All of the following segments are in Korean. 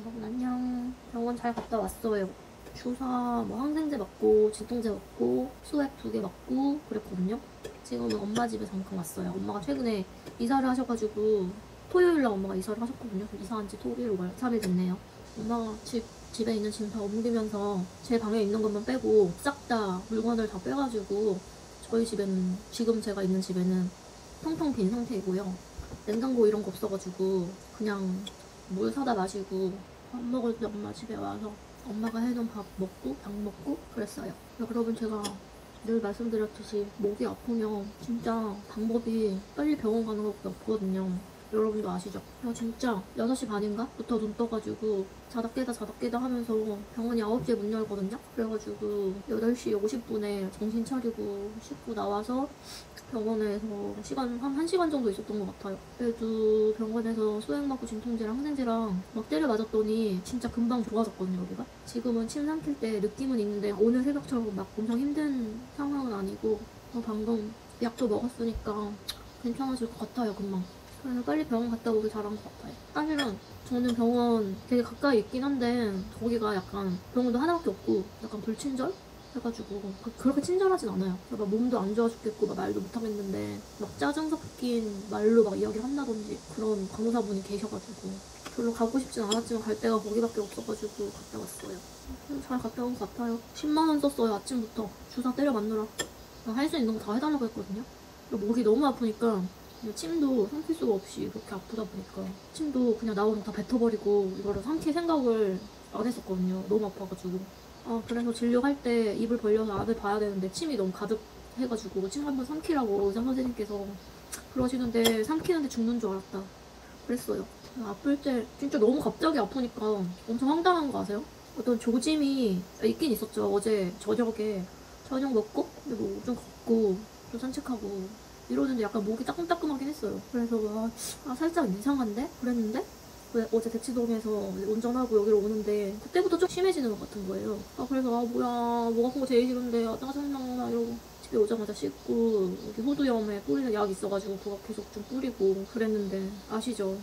여러분 안녕. 병원 잘 갔다 왔어요. 주사 뭐 항생제 맞고 진통제 맞고 수액 2개 맞고 그랬거든요. 지금은 엄마 집에 잠깐 왔어요. 엄마가 최근에 이사를 하셔가지고 토요일날 엄마가 이사를 하셨거든요. 이사한 지 토요일 3일 됐네요. 엄마가 집에 있는 짐 다 옮기면서 제 방에 있는 것만 빼고 싹 다 물건을 다 빼가지고 저희 집에는, 지금 제가 있는 집에는 텅텅 빈 상태이고요. 냉장고 이런 거 없어가지고 그냥 물 사다 마시고 밥 먹을 때 엄마 집에 와서 엄마가 해놓은 밥 먹고 약 먹고 그랬어요. 여러분, 제가 늘 말씀드렸듯이 목이 아프면 진짜 방법이 빨리 병원 가는 것밖에 없거든요. 여러분도 아시죠? 저 진짜 6시 반인가? 부터 눈 떠가지고 자다 깨다 하면서 병원이 9시에 문 열거든요? 그래가지고 8시 50분에 정신 차리고 씻고 나와서 병원에서 한 1시간 정도 있었던 것 같아요. 그래도 병원에서 수액 맞고 진통제랑 항생제랑 막 때려 맞았더니 진짜 금방 좋아졌거든요, 여기가. 지금은 침 삼킬 때 느낌은 있는데 오늘 새벽처럼 막 엄청 힘든 상황은 아니고 방금 약도 먹었으니까 괜찮아질 것 같아요, 금방. 그래서 빨리 병원 갔다 오길 잘한 것 같아요. 사실은 저는 병원 되게 가까이 있긴 한데 거기가 약간 병원도 하나밖에 없고 약간 불친절? 해가지고 그렇게 친절하진 않아요. 막 몸도 안 좋아 죽겠고 막 말도 못하겠는데 막 짜증 섞인 말로 막 이야기를 한다든지 그런 간호사분이 계셔가지고 별로 가고 싶진 않았지만 갈 데가 거기밖에 없어가지고 갔다 왔어요. 잘 갔다 온 것 같아요. 10만 원 썼어요, 아침부터. 주사 때려 맞느라. 할 수 있는 거 다 해달라고 했거든요. 목이 너무 아프니까 침도 삼킬 수가 없이 그렇게 아프다 보니까 침도 그냥 나오면 다 뱉어버리고 이거를 삼킬 생각을 안 했었거든요. 너무 아파가지고. 그래서 진료할 때 입을 벌려서 안을 봐야 되는데 침이 너무 가득 해가지고 침 한번 삼키라고 의사 선생님께서 그러시는데 삼키는데 죽는 줄 알았다 그랬어요. 아플 때 진짜 너무 갑자기 아프니까 엄청 황당한 거 아세요? 어떤 조짐이 있긴 있었죠. 어제 저녁에 저녁 먹고 뭐 좀 걷고 좀 산책하고 이러는데 약간 목이 따끔따끔하긴 했어요. 그래서 살짝 이상한데? 그랬는데 왜 어제 대치동에서 운전하고 여기로 오는데 그때부터 좀 심해지는 것 같은 거예요. 그래서 뭐야, 목 아픈 거 제일 싫은데 짜증나 이러고 집에 오자마자 씻고 여기 후두염에 뿌리는 약 있어가지고 그거 계속 좀 뿌리고 그랬는데 아시죠?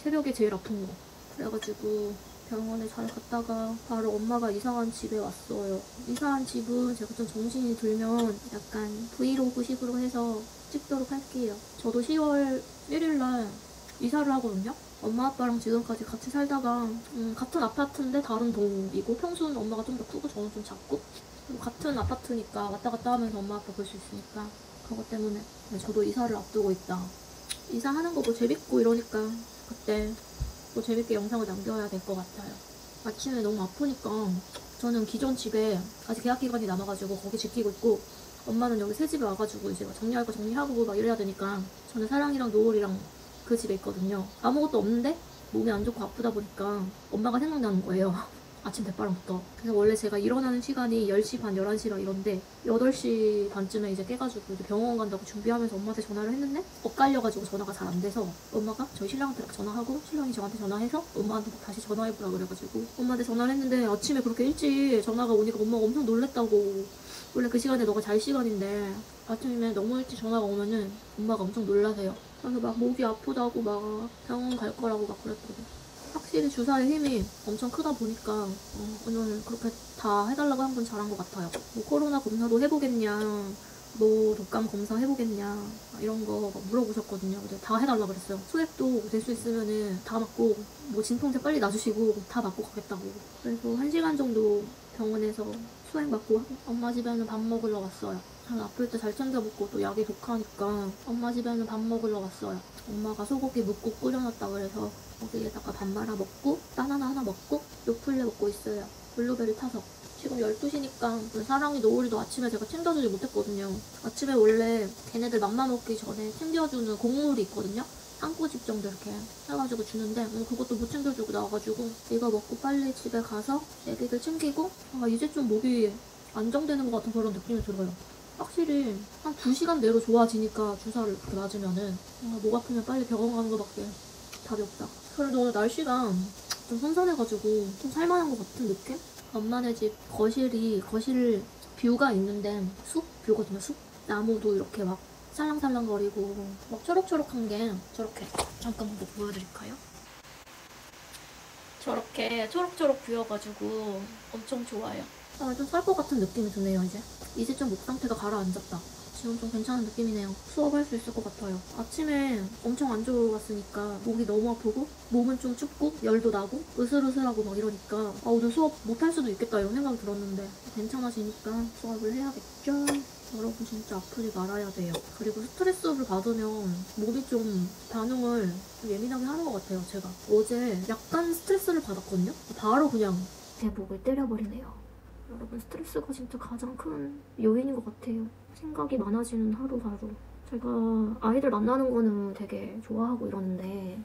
새벽에 제일 아픈 거. 그래가지고 병원에 잘 갔다가 바로 엄마가 이사한 집에 왔어요. 이사한 집은 제가 좀 정신이 들면 약간 브이로그식으로 해서 찍도록 할게요. 저도 10월 1일날 이사를 하거든요. 엄마 아빠랑 지금까지 같이 살다가 같은 아파트인데 다른 동이고 평수는 엄마가 좀 더 크고 저는 좀 작고 같은 아파트니까 왔다 갔다 하면서 엄마 아빠 볼 수 있으니까 그것 때문에 저도 이사를 앞두고 있다. 이사하는 거 뭐 재밌고 이러니까 그때 또 재밌게 영상을 남겨야 될 것 같아요. 아침에 너무 아프니까 저는 기존 집에 아직 계약 기간이 남아가지고 거기 지키고 있고 엄마는 여기 새 집에 와가지고 이제 막 정리할 거 정리하고 막 이래야 되니까 저는 사랑이랑 노을이랑 그 집에 있거든요. 아무것도 없는데 몸이 안 좋고 아프다 보니까 엄마가 생각나는 거예요. 아침 대바람부터. 그래서 원래 제가 일어나는 시간이 10시 반, 11시라 이런데 8시 반쯤에 이제 깨가지고 이제 병원 간다고 준비하면서 엄마한테 전화를 했는데 엇갈려가지고 전화가 잘 안 돼서 엄마가 저희 신랑한테 전화하고 신랑이 저한테 전화해서 엄마한테 다시 전화해보라 그래가지고 엄마한테 전화를 했는데 아침에 그렇게 일찍 전화가 오니까 엄마가 엄청 놀랬다고. 원래 그 시간에 너가 잘 시간인데 아침에 너무 일찍 전화가 오면은 엄마가 엄청 놀라세요. 그래서 막 목이 아프다고 막 병원 갈 거라고 막 그랬거든. 확실히 주사의 힘이 엄청 크다 보니까 오늘 그렇게 다 해달라고 한 건 잘한 것 같아요. 뭐 코로나 검사도 해보겠냐, 뭐 독감 검사 해보겠냐 이런 거 막 물어보셨거든요. 근데 다 해달라 그랬어요. 수액도 될 수 있으면은 다 맞고 뭐 진통제 빨리 놔주시고 다 맞고 가겠다고. 그래서 1시간 정도 병원에서 수액 맞고 엄마 집에는 밥 먹으러 왔어요. 잘 아플 때 잘 챙겨 먹고 또 약이 독하니까 엄마 집에는 밥 먹으러 왔어요. 엄마가 소고기 묵국 끓여놨다 그래서 거기에다가 밥 말아 먹고 바나나 하나 먹고 요플레 먹고 있어요. 블루베리 타서. 지금 12시니까 사랑이 노을이도 아침에 제가 챙겨주지 못했거든요. 아침에 원래 걔네들 맘마 먹기 전에 챙겨주는 곡물이 있거든요. 한 꼬집 정도 이렇게 해가지고 주는데 그것도 못 챙겨주고 나와가지고 이거 먹고 빨리 집에 가서 애기들 챙기고 이제 좀 목이 안정되는 것 같은 그런 느낌이 들어요. 확실히 한 2시간 내로 좋아지니까 주사를 그렇게 맞으면은 목 아프면 빨리 병원 가는 거밖에 답이 없다. 그래도 오늘 날씨가 좀 선선해가지고 좀 살만한 것 같은 느낌? 엄마네 집 거실 뷰가 있는데 뷰거든요. 숲? 나무도 이렇게 막 살랑살랑거리고 막 초록초록한 게 저렇게 잠깐만 뭐 보여드릴까요? 저렇게 초록초록 부여가지고 엄청 좋아요. 아, 좀 쌀 것 같은 느낌이 드네요, 이제 좀 목 상태가 가라앉았다. 지금 좀 괜찮은 느낌이네요. 수업할 수 있을 것 같아요. 아침에 엄청 안 좋았으니까 목이 너무 아프고 몸은 좀 춥고 열도 나고 으슬으슬하고 막 이러니까 아, 오늘 수업 못할 수도 있겠다 이런 생각이 들었는데 괜찮아지니까 수업을 해야겠죠. 여러분 진짜 아프지 말아야 돼요. 그리고 스트레스를 받으면 몸이 좀 반응을 좀 예민하게 하는 것 같아요. 제가 어제 약간 스트레스를 받았거든요. 바로 그냥 제 목을 때려버리네요. 여러분 스트레스가 진짜 가장 큰 요인인 것 같아요. 생각이 많아지는 하루하루. 제가 아이들 만나는 거는 되게 좋아하고 이러는데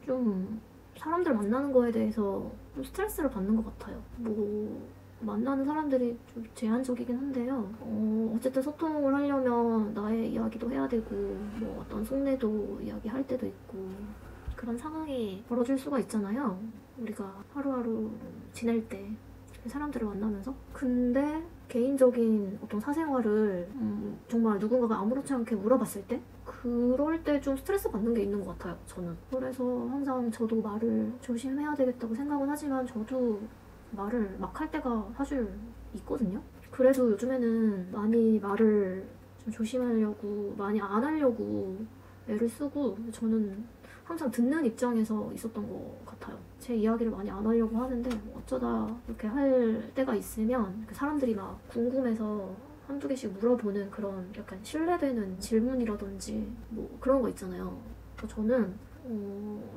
좀 사람들 만나는 거에 대해서 좀 스트레스를 받는 것 같아요. 뭐 만나는 사람들이 좀 제한적이긴 한데요. 어쨌든 소통을 하려면 나의 이야기도 해야 되고 뭐 어떤 속내도 이야기할 때도 있고 그런 상황이 벌어질 수가 있잖아요. 우리가 하루하루 지낼 때 사람들을 만나면서. 근데 개인적인 어떤 사생활을 정말 누군가가 아무렇지 않게 물어봤을 때 그럴 때 좀 스트레스 받는 게 있는 것 같아요, 저는. 그래서 항상 저도 말을 조심해야 되겠다고 생각은 하지만 저도 말을 막 할 때가 사실 있거든요. 그래서 요즘에는 많이 말을 좀 조심하려고 많이 안 하려고 애를 쓰고 저는 항상 듣는 입장에서 있었던 것 같아요. 제 이야기를 많이 안 하려고 하는데 어쩌다 이렇게 할 때가 있으면 사람들이 막 궁금해서 한두 개씩 물어보는 그런 약간 신뢰되는 질문이라든지 뭐 그런 거 있잖아요. 저는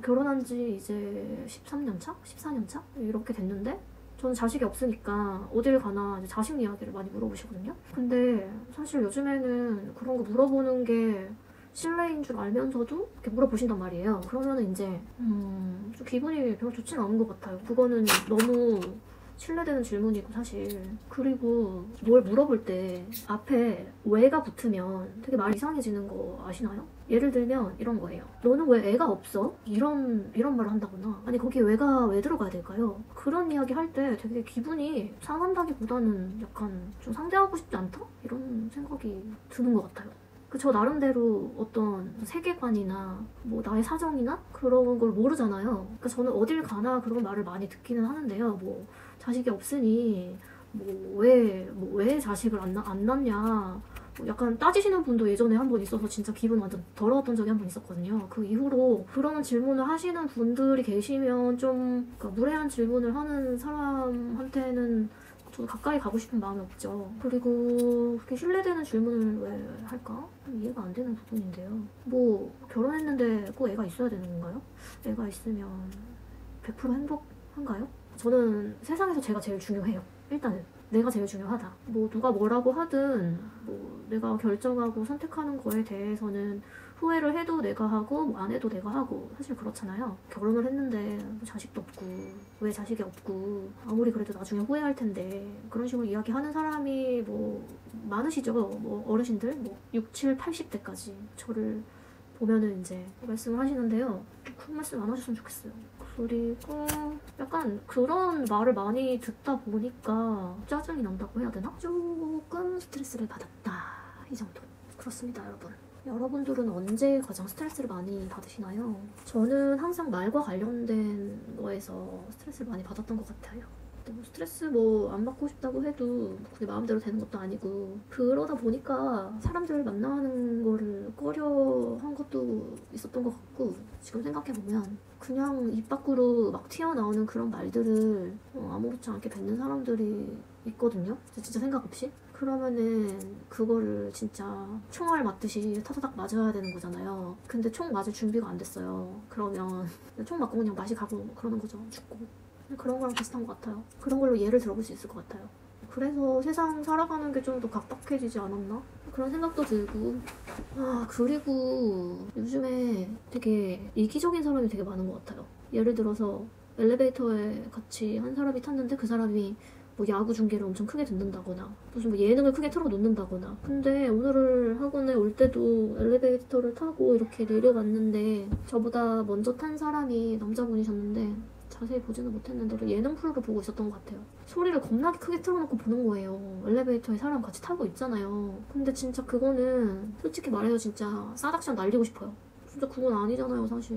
결혼한 지 이제 13년 차? 14년 차? 이렇게 됐는데 저는 자식이 없으니까 어딜 가나 이제 자식 이야기를 많이 물어보시거든요. 근데 사실 요즘에는 그런 거 물어보는 게 신뢰인 줄 알면서도 이렇게 물어보신단 말이에요. 그러면은 이제 좀 기분이 별로 좋진 않은 것 같아요. 그거는 너무 신뢰되는 질문이고 사실. 그리고 뭘 물어볼 때 앞에 왜가 붙으면 되게 말이 이상해지는 거 아시나요? 예를 들면 이런 거예요. 너는 왜 애가 없어? 이런 말을 한다거나 아니 거기에 왜가 왜 들어가야 될까요? 그런 이야기 할 때 되게 기분이 상한다기보다는 약간 좀 상대하고 싶지 않다? 이런 생각이 드는 것 같아요. 저 나름대로 어떤 세계관이나 뭐 나의 사정이나 그런 걸 모르잖아요. 그러니까 저는 어딜 가나 그런 말을 많이 듣기는 하는데요. 뭐 자식이 없으니 왜 자식을 안 낳냐. 뭐 약간 따지시는 분도 예전에 한 번 있어서 진짜 기분 완전 더러웠던 적이 한 번 있었거든요. 그 이후로 그런 질문을 하시는 분들이 계시면 좀 그러니까 무례한 질문을 하는 사람한테는 저도 가까이 가고 싶은 마음이 없죠. 그리고 그렇게 신뢰되는 질문을 왜 할까? 이해가 안 되는 부분인데요. 뭐 결혼했는데 꼭 애가 있어야 되는 건가요? 애가 있으면 100% 행복한가요? 저는 세상에서 제가 제일 중요해요. 일단은 내가 제일 중요하다. 뭐 누가 뭐라고 하든 뭐 내가 결정하고 선택하는 거에 대해서는 후회를 해도 내가 하고 뭐 안 해도 내가 하고 사실 그렇잖아요. 결혼을 했는데 뭐 자식도 없고 왜 자식이 없고 아무리 그래도 나중에 후회할 텐데 그런 식으로 이야기하는 사람이 뭐 많으시죠. 뭐 어르신들 뭐 6, 7, 80대까지 저를 보면은 이제 말씀을 하시는데요. 큰 말씀 안 하셨으면 좋겠어요. 그리고 약간 그런 말을 많이 듣다 보니까 짜증이 난다고 해야 되나? 조금 스트레스를 받았다 이 정도. 그렇습니다 여러분. 여러분들은 언제 가장 스트레스를 많이 받으시나요? 저는 항상 말과 관련된 거에서 스트레스를 많이 받았던 것 같아요. 뭐 스트레스 뭐 안 받고 싶다고 해도 그게 마음대로 되는 것도 아니고 그러다 보니까 사람들을 만나는 거를 꺼려한 것도 있었던 것 같고 지금 생각해보면 그냥 입 밖으로 막 튀어나오는 그런 말들을 아무렇지 않게 뱉는 사람들이 있거든요. 진짜 생각 없이. 그러면은 그거를 진짜 총알 맞듯이 타다닥 맞아야 되는 거잖아요. 근데 총 맞을 준비가 안 됐어요. 그러면 총 맞고 그냥 맛이 가고 그러는 거죠. 죽고. 그런 거랑 비슷한 것 같아요. 그런 걸로 예를 들어볼 수 있을 것 같아요. 그래서 세상 살아가는 게 좀 더 각박해지지 않았나? 그런 생각도 들고. 그리고 요즘에 되게 이기적인 사람이 되게 많은 것 같아요. 예를 들어서 엘리베이터에 같이 한 사람이 탔는데 그 사람이 뭐 야구 중계를 엄청 크게 듣는다거나 무슨 뭐 예능을 크게 틀어놓는다거나. 근데 오늘 학원에 올 때도 엘리베이터를 타고 이렇게 내려왔는데 저보다 먼저 탄 사람이 남자분이셨는데 자세히 보지는 못했는데 예능 프로를 보고 있었던 것 같아요. 소리를 겁나게 크게 틀어놓고 보는 거예요. 엘리베이터에 사람 같이 타고 있잖아요. 근데 진짜 그거는 솔직히 말해서 진짜 싸닥션 날리고 싶어요. 진짜 그건 아니잖아요 사실.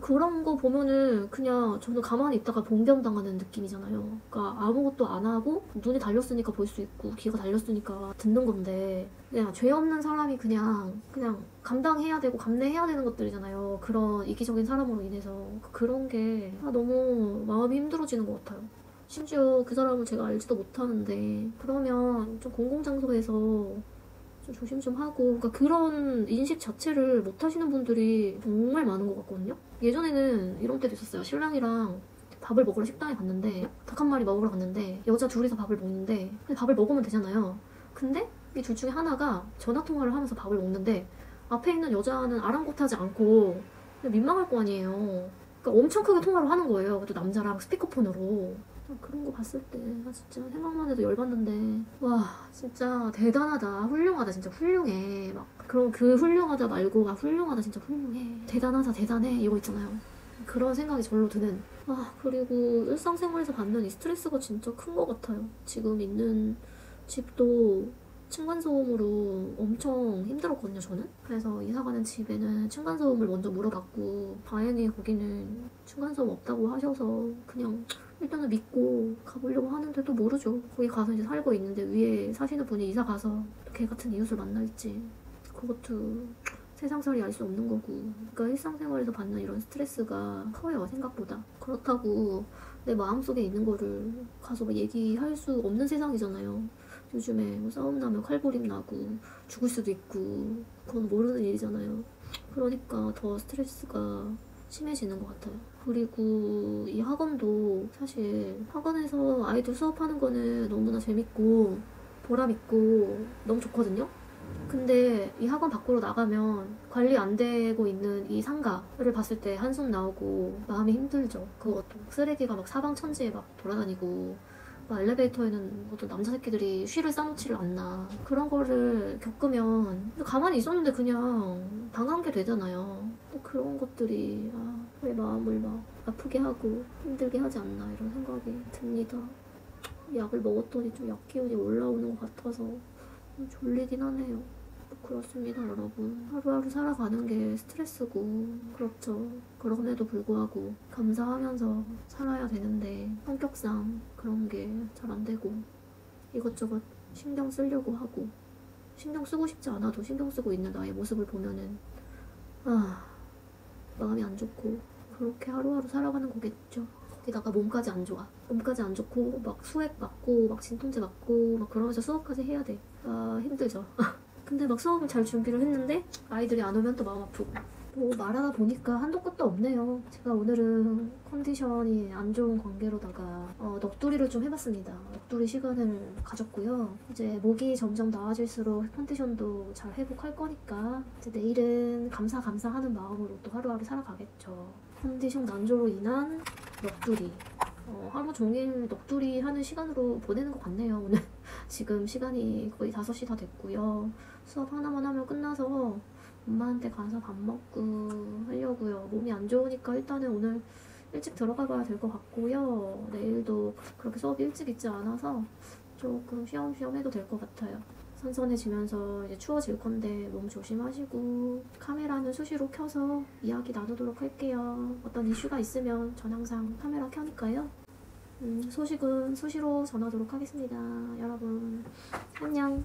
그런 거 보면은 그냥 저는 가만히 있다가 봉변당하는 느낌이잖아요. 그러니까 아무것도 안 하고 눈이 달렸으니까 볼 수 있고 귀가 달렸으니까 듣는 건데 그냥 죄 없는 사람이 그냥 감당해야 되고 감내해야 되는 것들이잖아요. 그런 이기적인 사람으로 인해서 그런 게 너무 마음이 힘들어지는 것 같아요. 심지어 그 사람을 제가 알지도 못하는데 그러면 좀 공공장소에서 좀 조심 좀 하고, 그러니까 그런 인식 자체를 못 하시는 분들이 정말 많은 것 같거든요. 예전에는 이런 때도 있었어요. 신랑이랑 밥을 먹으러 식당에 갔는데 닭 한 마리 먹으러 갔는데 여자 둘이서 밥을 먹는데 밥을 먹으면 되잖아요. 근데 이 둘 중에 하나가 전화통화를 하면서 밥을 먹는데 앞에 있는 여자는 아랑곳하지 않고 민망할 거 아니에요. 그러니까 엄청 크게 통화를 하는 거예요. 또 남자랑 스피커폰으로. 그런 거 봤을 때 진짜 생각만 해도 열받는데 와 진짜 대단하다 훌륭하다 진짜 훌륭해 막 그럼 그 훌륭하다 말고 훌륭하다 진짜 훌륭해 대단하다 대단해 이거 있잖아요. 그런 생각이 절로 드는 그리고 일상생활에서 받는 이 스트레스가 진짜 큰 것 같아요. 지금 있는 집도 층간소음으로 엄청 힘들었거든요 저는. 그래서 이사가는 집에는 층간소음을 먼저 물어봤고 다행히 거기는 층간소음 없다고 하셔서 그냥 일단은 믿고 가보려고 하는데도 모르죠. 거기 가서 이제 살고 있는데 위에 사시는 분이 이사 가서 개 같은 이웃을 만날지 그것도 세상살이 알 수 없는 거고. 그러니까 일상생활에서 받는 이런 스트레스가 커요 생각보다. 그렇다고 내 마음속에 있는 거를 가서 막 얘기할 수 없는 세상이잖아요. 요즘에 뭐 싸움 나면 칼부림 나고 죽을 수도 있고 그건 모르는 일이잖아요. 그러니까 더 스트레스가 심해지는 것 같아요. 그리고 이 학원도 사실 학원에서 아이들 수업하는 거는 너무나 재밌고 보람있고 너무 좋거든요. 근데 이 학원 밖으로 나가면 관리 안 되고 있는 이 상가를 봤을 때 한숨 나오고 마음이 힘들죠. 그것도 쓰레기가 막 사방천지에 막 돌아다니고 막 엘리베이터에는 어떤 남자 새끼들이 쉬를 싸놓지를 않나. 그런 거를 겪으면 가만히 있었는데 그냥 당한 게 되잖아요. 그런 것들이 왜 마음을 막 아프게 하고 힘들게 하지 않나 이런 생각이 듭니다. 약을 먹었더니 좀 약 기운이 올라오는 것 같아서 좀 졸리긴 하네요. 그렇습니다 여러분. 하루하루 살아가는 게 스트레스고 그렇죠. 그럼에도 불구하고 감사하면서 살아야 되는데 성격상 그런 게 잘 안 되고 이것저것 신경 쓰려고 하고 신경 쓰고 싶지 않아도 신경 쓰고 있는 나의 모습을 보면은 마음이 안 좋고 그렇게 하루하루 살아가는 거겠죠. 거기다가 몸까지 안 좋아. 몸까지 안 좋고 막 수액 맞고 막 진통제 맞고 막 그러면서 수업까지 해야 돼. 힘들죠. 근데 막 수업을 잘 준비를 했는데 아이들이 안 오면 또 마음 아프고 뭐 말하다 보니까 한도 끝도 없네요. 제가 오늘은 컨디션이 안 좋은 관계로다가 넋두리를 좀 해봤습니다. 넋두리 시간을 가졌고요. 이제 목이 점점 나아질수록 컨디션도 잘 회복할 거니까 이제 내일은 감사하는 마음으로 또 하루하루 살아가겠죠. 컨디션 난조로 인한 넋두리. 하루 종일 넋두리 하는 시간으로 보내는 것 같네요 오늘. 지금 시간이 거의 5시 다 됐고요. 수업 하나만 하면 끝나서 엄마한테 가서 밥 먹고 하려고요. 몸이 안 좋으니까 일단은 오늘 일찍 들어가 봐야 될 것 같고요. 내일도 그렇게 수업이 일찍 있지 않아서 조금 쉬엄쉬엄 해도 될 것 같아요. 선선해지면서 이제 추워질 건데 몸 조심하시고 카메라는 수시로 켜서 이야기 나누도록 할게요. 어떤 이슈가 있으면 전 항상 카메라 켜니까요. 소식은 수시로 전하도록 하겠습니다. 여러분 안녕.